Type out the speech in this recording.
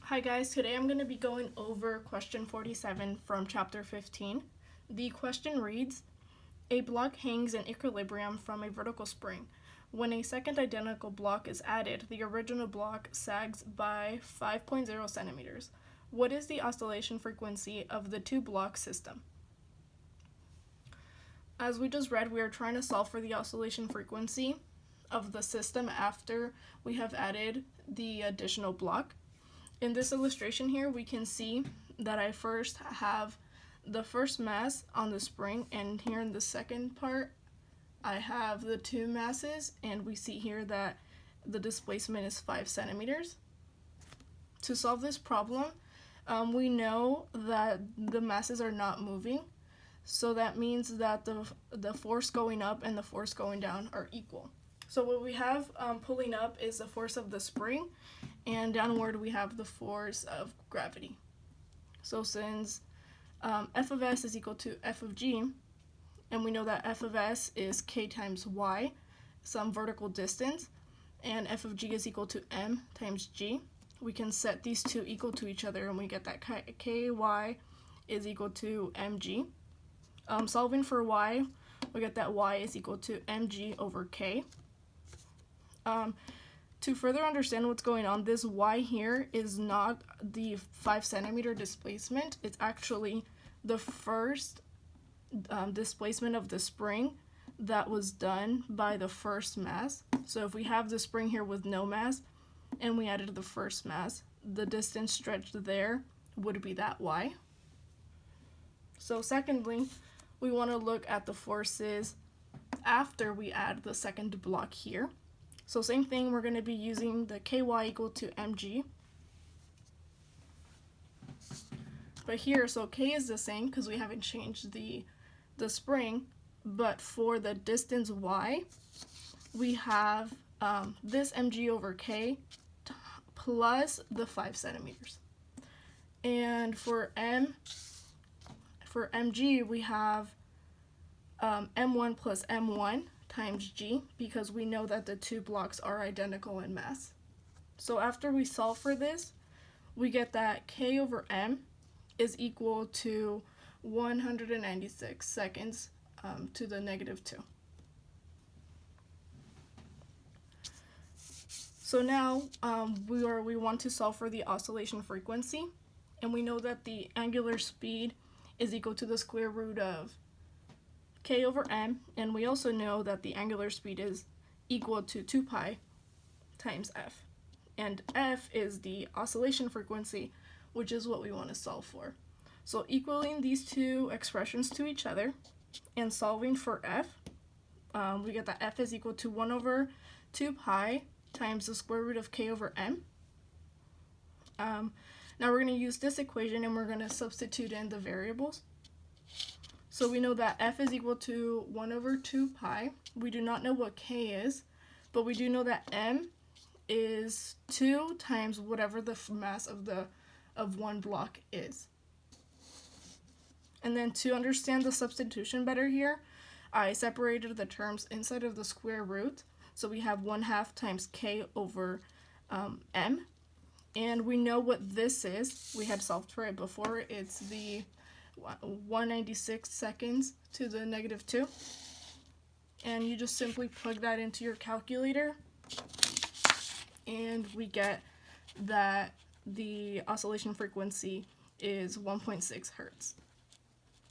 Hi guys, today I'm going to be going over question 47 from chapter 15. The question reads, a block hangs in equilibrium from a vertical spring. When a second identical block is added, the original block sags by 5.0 centimeters. What is the oscillation frequency of the two-block system? As we just read, we are trying to solve for the oscillation frequency of the system after we have added the additional block. In this illustration here, we can see that I first have the first mass on the spring, and here in the second part, I have the two masses, and we see here that the displacement is 5 centimeters. To solve this problem, we know that the masses are not moving, so that means that the force going up and the force going down are equal. So what we have pulling up is the force of the spring, and downward we have the force of gravity. So since f of s is equal to f of g, and we know that f of s is k times y, some vertical distance, and f of g is equal to m times g, we can set these two equal to each other, and we get that ky is equal to mg. Solving for y, we get that y is equal to mg over k. To further understand what's going on, this y here is not the 5 centimeter displacement. It's actually the first displacement of the spring that was done by the first mass. So if we have the spring here with no mass and we added the first mass, the distance stretched there would be that y. So secondly, we want to look at the forces after we add the second block here. So same thing, we're going to be using the ky equal to mg. But here, so k is the same because we haven't changed the spring, but for the distance y, we have this mg over k plus the 5 centimeters. And for mg, we have m1 plus m1 times g, because we know that the two blocks are identical in mass. So after we solve for this, we get that k over m is equal to 196 seconds to the negative 2. So now we want to solve for the oscillation frequency, and we know that the angular speed is equal to the square root of k over m, and we also know that the angular speed is equal to 2 pi times f. And f is the oscillation frequency, which is what we want to solve for. So equaling these two expressions to each other and solving for f, we get that f is equal to 1 over 2 pi times the square root of k over m. Now we're going to use this equation and we're going to substitute in the variables. So we know that f is equal to 1 over 2 pi. We do not know what k is, but we do know that m is 2 times whatever the mass of one block is. And then to understand the substitution better here, I separated the terms inside of the square root. So we have 1/2 times k over m. And we know what this is. We had solved for it before. It's the 196 seconds to the negative 2. And you just simply plug that into your calculator, and we get that the oscillation frequency is 1.6 hertz.